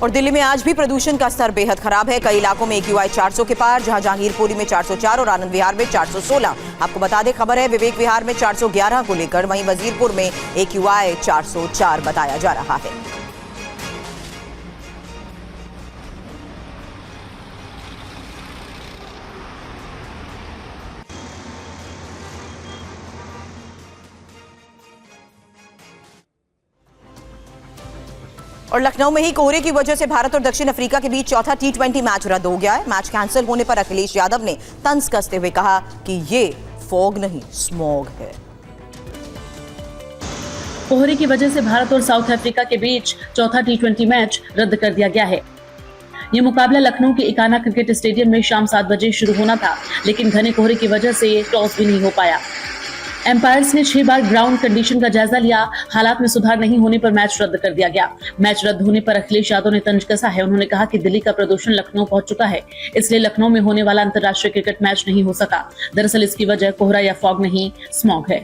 और दिल्ली में आज भी प्रदूषण का स्तर बेहद खराब है। कई इलाकों में AQI 400 के पार, जहां जहांगीरपुरी में 404 और आनंद विहार में 416। आपको बता दें, खबर है विवेक विहार में 411 को लेकर, वहीं वजीरपुर में AQI 404 बताया जा रहा है। और लखनऊ में ही कोहरे की वजह से भारत और दक्षिण अफ्रीका के बीच चौथा T20 मैच रद्द हो गया है। मैच कैंसिल होने पर अखिलेश यादव ने तंज कसते हुए कहा कि ये फॉग नहीं, स्मॉग है। कोहरे की वजह से भारत और साउथ अफ्रीका के बीच चौथा T20 मैच रद्द कर दिया गया है। ये मुकाबला लखनऊ के इकाना क्रिकेट स्टेडियम में शाम 7 बजे शुरू होना था, लेकिन घने कोहरे की वजह से ये टॉस भी नहीं हो पाया। एम्पायर्स ने 6 बार ग्राउंड कंडीशन का जायजा लिया। हालात में सुधार नहीं होने पर मैच रद्द कर दिया गया। मैच रद्द होने पर अखिलेश यादव ने तंज कसा है। उन्होंने कहा कि दिल्ली का प्रदूषण लखनऊ पहुंच चुका है, इसलिए लखनऊ में होने वाला अंतर्राष्ट्रीय क्रिकेट मैच नहीं हो सका। दरअसल इसकी वजह कोहरा या फॉग नहीं, स्मॉग है।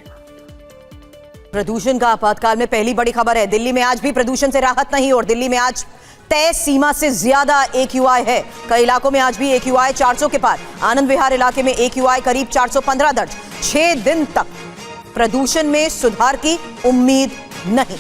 प्रदूषण का आपातकाल में पहली बड़ी खबर है। दिल्ली में आज भी प्रदूषण से राहत नहीं और दिल्ली में आज तय सीमा से ज्यादा AQI है। कई इलाकों में आज भी AQI 400 के पार। आनंद विहार इलाके में AQI करीब 415 दर्ज। 6 दिन तक प्रदूषण में सुधार की उम्मीद नहीं।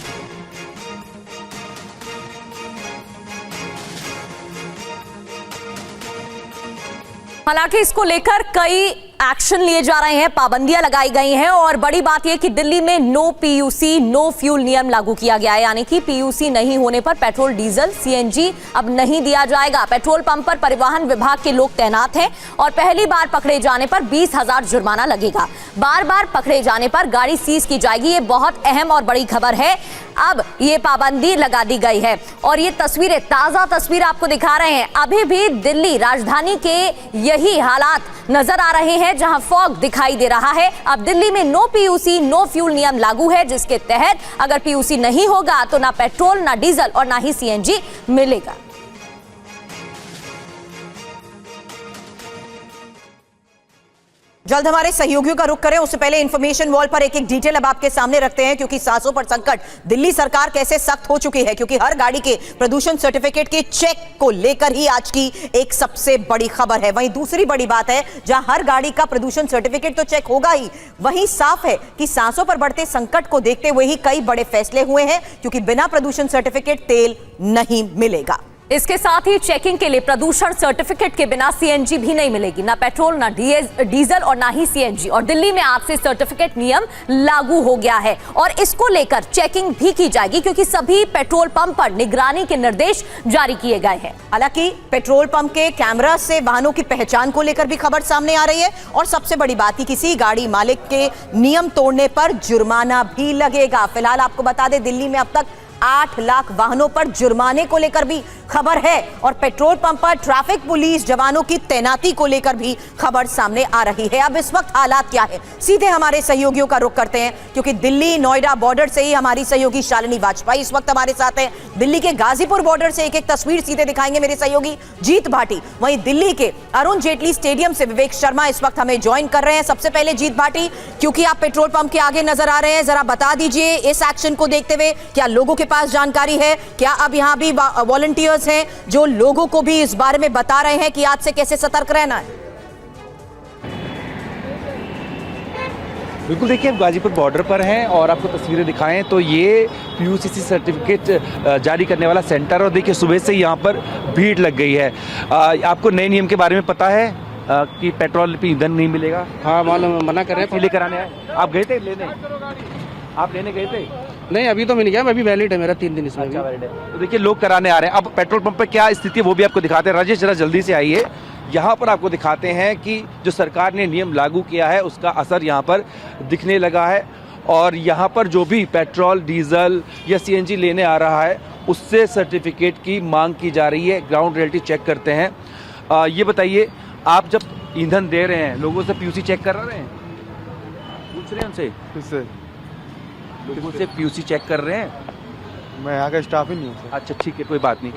हालांकि इसको लेकर कई एक्शन लिए जा रहे हैं, पाबंदियां लगाई गई हैं और बड़ी बात यह कि दिल्ली में नो PUC नो फ्यूल नियम लागू किया गया है, यानी कि PUC नहीं होने पर पेट्रोल, डीजल, CNG अब नहीं दिया जाएगा। पेट्रोल पंप पर परिवहन विभाग के लोग तैनात हैं और पहली बार पकड़े जाने पर 20,000 जुर्माना लगेगा। बार बार पकड़े जाने पर गाड़ी सीज की जाएगी। ये बहुत अहम और बड़ी खबर है। अब ये पाबंदी लगा दी गई है और ये तस्वीरें, ताजा तस्वीर आपको दिखा रहे हैं। अभी भी दिल्ली राजधानी के यही हालात नजर आ रहे हैं जहां फॉग दिखाई दे रहा है। अब दिल्ली में नो PUC नो फ्यूल नियम लागू है, जिसके तहत अगर PUC नहीं होगा तो ना पेट्रोल, ना डीजल और ना ही CNG मिलेगा। जल्द हमारे सहयोगियों का रुख करें, उससे पहले इंफॉर्मेशन वॉल पर एक एक डिटेल अब आपके सामने रखते हैं, क्योंकि सांसों पर संकट दिल्ली सरकार कैसे सख्त हो चुकी है। क्योंकि हर गाड़ी के प्रदूषण सर्टिफिकेट के चेक को लेकर ही आज की एक सबसे बड़ी खबर है। वहीं दूसरी बड़ी बात है, जहां हर गाड़ी का प्रदूषण सर्टिफिकेट तो चेक होगा ही, वहीं साफ है कि सांसों पर बढ़ते संकट को देखते हुए ही कई बड़े फैसले हुए हैं, क्योंकि बिना प्रदूषण सर्टिफिकेट तेल नहीं मिलेगा। इसके साथ ही चेकिंग के लिए प्रदूषण सर्टिफिकेट के बिना CNG भी नहीं मिलेगी, ना पेट्रोल, ना डीजल और ना ही CNG। और दिल्ली में आज से सर्टिफिकेट नियम लागू हो गया है और इसको लेकर चेकिंग भी की जाएगी, क्योंकि सभी पेट्रोल पंप पर निगरानी के निर्देश जारी किए गए हैं। हालांकि पेट्रोल पंप के कैमरा से वाहनों की पहचान को लेकर भी खबर सामने आ रही है और सबसे बड़ी बात कि किसी गाड़ी मालिक के नियम तोड़ने पर जुर्माना भी लगेगा। फिलहाल आपको बता दें, दिल्ली में अब तक 8 लाख वाहनों पर जुर्माने को लेकर भी खबर है और पेट्रोल पंप पर ट्रैफिक पुलिस जवानों की तैनाती को लेकर भी खबर सामने आ रही है। अब इस वक्त हालात क्या है, सीधे हमारे सहयोगियों का रुख करते हैं, क्योंकि दिल्ली नोएडा बॉर्डर से ही हमारी सहयोगी शालिनी वाजपेयी इस वक्त हमारे साथ है। दिल्ली के गाजीपुर बॉर्डर से एक एक तस्वीर सीधे दिखाएंगे मेरे सहयोगी जीत भाटी। वहीं दिल्ली के अरुण जेटली स्टेडियम से विवेक शर्मा इस वक्त हमें ज्वाइन कर रहे हैं। सबसे पहले जीत भाटी, क्योंकि आप पेट्रोल पंप के आगे नजर आ रहे हैं, जरा बता दीजिए इस एक्शन को देखते हुए क्या लोगों के पास जानकारी है, क्या अब यहां भी वॉलंटियर्स हैं जो लोगों को भी इस बारे में बता रहे हैं कि आज से कैसे सतर्क रहना है? बिल्कुल, देखिए हम गाजीपुर बॉर्डर पर हैं और आपको तस्वीरें दिखाएं तो ये PUCC सर्टिफिकेट जारी करने वाला सेंटर, और देखिए सुबह से यहाँ पर भीड़ लग गई है। आपको नए नियम के बारे में पता है कि पेट्रोल पे ईंधन नहीं मिलेगा? हाँ मालूम, मना कर रहे हैं। लेकर आने आए, आप गए थे लेने? आप लेने गए थे? नहीं, अभी तो मैं नहीं गया, मैं अभी वैलिड है मेरा 3 दिन इसमें। अच्छा, वैलिड है। तो देखिए लोग कराने आ रहे हैं। अब पेट्रोल पंप पे क्या स्थिति है वो भी आपको दिखाते हैं। राजेश जरा जल्दी से आइए, यहाँ पर आपको दिखाते हैं कि जो सरकार ने नियम लागू किया है उसका असर यहाँ पर दिखने लगा है और यहाँ पर जो भी पेट्रोल, डीजल या CNG लेने आ रहा है उससे सर्टिफिकेट की मांग की जा रही है। ग्राउंड रियलिटी चेक करते हैं। ये बताइए, आप जब ईंधन दे रहे हैं लोगों से PUC चेक कर रहे हैं? पूछ रहे हैं उनसे? किससे? लोगों से PUC चेक कर रहे हैं? मैं यहाँ का स्टाफ ही नहीं हूँ। अच्छा ठीक है, कोई बात नहीं।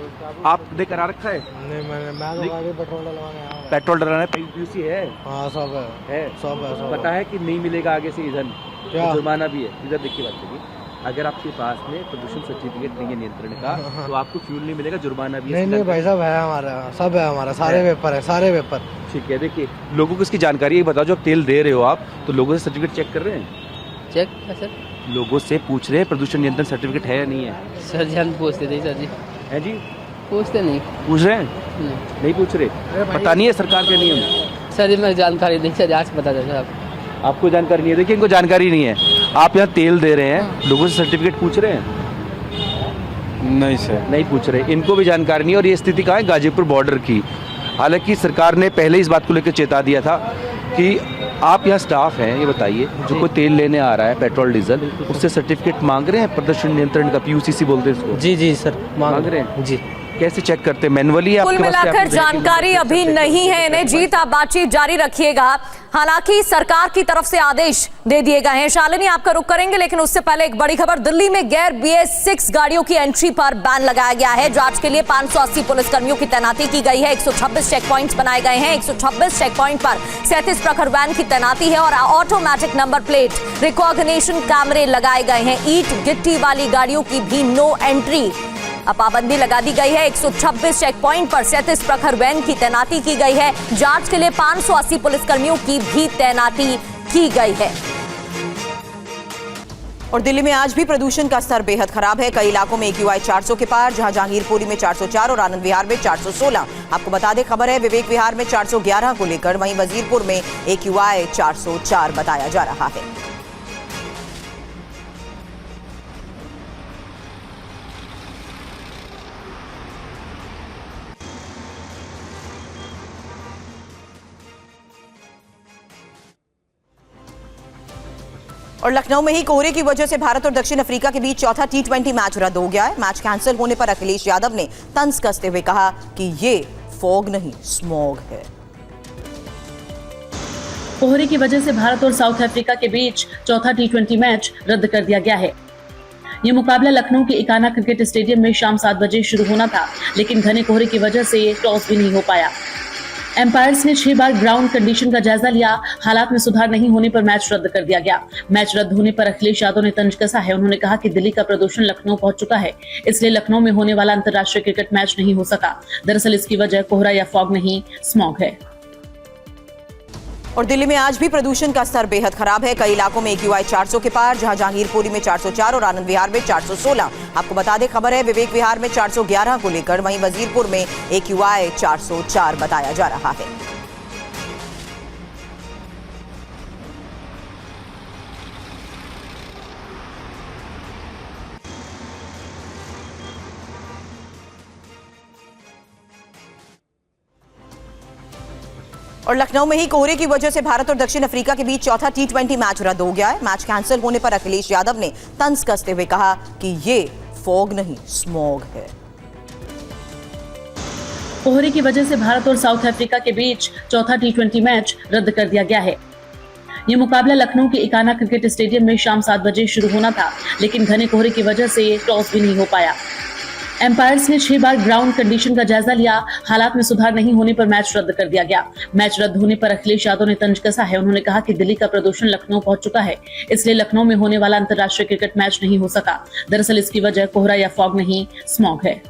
आपने करा रखा है? नहीं, मैं पेट्रोल डलवाने आया हूँ। पेट्रोल डलवाना PUC है? हाँ, सब है। सब सब पता है कि नहीं मिलेगा आगे से ईंधन, क्या? जुर्माना भी है। इधर देखिए बात करिए, अगर आपके पास में प्रदूषण सर्टिफिकेट नहीं है नियंत्रण का तो आपको फ्यूल नहीं मिलेगा, जुर्माना भी नहीं नहीं भाई साहब है हमारा, सब है हमारा, सारे पेपर है, सारे पेपर। ठीक है, देखिए लोगों को इसकी जानकारी ये बताओ, जो आप तेल दे रहे हो आप, तो लोगों से सर्टिफिकेट चेक कर रहे हैं? Check sir? लोगों से पूछ रहे हैं प्रदूषण नियंत्रण सर्टिफिकेट है या नहीं है? सर जी हम पूछते थे सर जी। है जी? पूछते नहीं। पूछ रहे हैं? नहीं पूछ रहे? पता नहीं है सरकार के नियम? सर जी मैं जानकारी नहीं सर, आज पता चला। आपको जानकारी नहीं है? देखिए इनको जानकारी नहीं है। आप यहाँ तेल दे रहे हैं, लोगों से सर्टिफिकेट पूछ रहे हैं? नहीं सर, नहीं पूछ रहे, इनको भी जानकारी नहीं। और ये स्थिति कहाँ है? गाजीपुर बॉर्डर की। हालांकि सरकार ने पहले इस बात को लेकर चेता दिया था कि आप यहाँ स्टाफ हैं, ये बताइए जो कोई तेल लेने आ रहा है पेट्रोल डीजल, उससे सर्टिफिकेट मांग रहे हैं प्रदूषण नियंत्रण का, पीयूसीसी बोलते हैं इसको? जी जी सर मांग रहे हैं जी। कैसे चेक करते हैं? मैनुअली? कुल मिलाकर जानकारी अभी नहीं है इन्हें। जीत, आप बातचीत जारी रखिएगा। हालांकि सरकार की तरफ से आदेश दे दिए गए हैं। शालिनी आपका रुख करेंगे, लेकिन उससे पहले एक बड़ी खबर। दिल्ली में गैर BS6 गाड़ियों की एंट्री पर बैन लगाया गया है। जांच के लिए 580 पुलिसकर्मियों की तैनाती की गई है। 126 चेक पॉइंट्स बनाए गए हैं। 126 चेक पॉइंट पर 37 प्रखर वैन की तैनाती है और ऑटोमेटिक नंबर प्लेट रिकॉग्निशन कैमरे लगाए गए हैं। ईंट गिट्टी वाली गाड़ियों की भी नो एंट्री पाबंदी लगा दी गई है। 126 चेक पॉइंट पर 37 प्रखर वैन की तैनाती की गई है। जांच के लिए 580 पुलिसकर्मियों की भी तैनाती की गई है। और दिल्ली में आज भी प्रदूषण का स्तर बेहद खराब है। कई इलाकों में AQI 400 के पार, जहां जहांगीरपुरी में 404 और आनंद विहार में 416। आपको बता दें, खबर है विवेक विहार में 411 को लेकर, वहीं वजीरपुर में AQI 404 बताया जा रहा है। और लखनऊ में ही कोहरे की वजह से भारत और दक्षिण अफ्रीका के बीच चौथा T20 मैच रद्द हो गया है। मैच कैंसिल होने पर अखिलेश यादव ने तंज कसते हुए कहा कि ये फॉग नहीं, स्मॉग है। कोहरे की वजह से भारत और साउथ अफ्रीका के बीच चौथा T20 मैच रद्द कर दिया गया है। ये मुकाबला लखनऊ के इकाना क्रिकेट स्टेडियम में शाम 7 बजे शुरू होना था, लेकिन घने कोहरे की वजह से टॉस भी नहीं हो पाया। एम्पायर्स ने 6 बार ग्राउंड कंडीशन का जायजा लिया। हालात में सुधार नहीं होने पर मैच रद्द कर दिया गया। मैच रद्द होने पर अखिलेश यादव ने तंज कसा है। उन्होंने कहा कि दिल्ली का प्रदूषण लखनऊ पहुंच चुका है, इसलिए लखनऊ में होने वाला अंतर्राष्ट्रीय क्रिकेट मैच नहीं हो सका। दरअसल इसकी वजह कोहरा या फॉग नहीं, स्मॉग है। और दिल्ली में आज भी प्रदूषण का स्तर बेहद खराब है। कई इलाकों में AQI 400 के पार, जहां जहांगीरपुरी में 404 और आनंद विहार में 416। आपको बता दें, खबर है विवेक विहार में 411 को लेकर, वहीं वजीरपुर में AQI 404 बताया जा रहा है। और लखनऊ में ही कोहरे की वजह से भारत और दक्षिण अफ्रीका के बीच चौथा T20 मैच रद्द हो गया है। मैच कैंसिल होने पर अखिलेश यादव ने तंज कसते हुए कहा कि ये फॉग नहीं, स्मॉग है। कोहरे की वजह से भारत और साउथ अफ्रीका के बीच चौथा T20 मैच रद्द कर दिया गया है। ये मुकाबला लखनऊ के इकाना क्रिकेट स्टेडियम में शाम 7 बजे शुरू होना था, लेकिन घने कोहरे की वजह से टॉस भी नहीं हो पाया। एम्पायर्स ने 6 बार ग्राउंड कंडीशन का जायजा लिया। हालात में सुधार नहीं होने पर मैच रद्द कर दिया गया। मैच रद्द होने पर अखिलेश यादव ने तंज कसा है। उन्होंने कहा कि दिल्ली का प्रदूषण लखनऊ पहुंच चुका है, इसलिए लखनऊ में होने वाला अंतर्राष्ट्रीय क्रिकेट मैच नहीं हो सका। दरअसल इसकी वजह कोहरा या फॉग नहीं, स्मॉग है।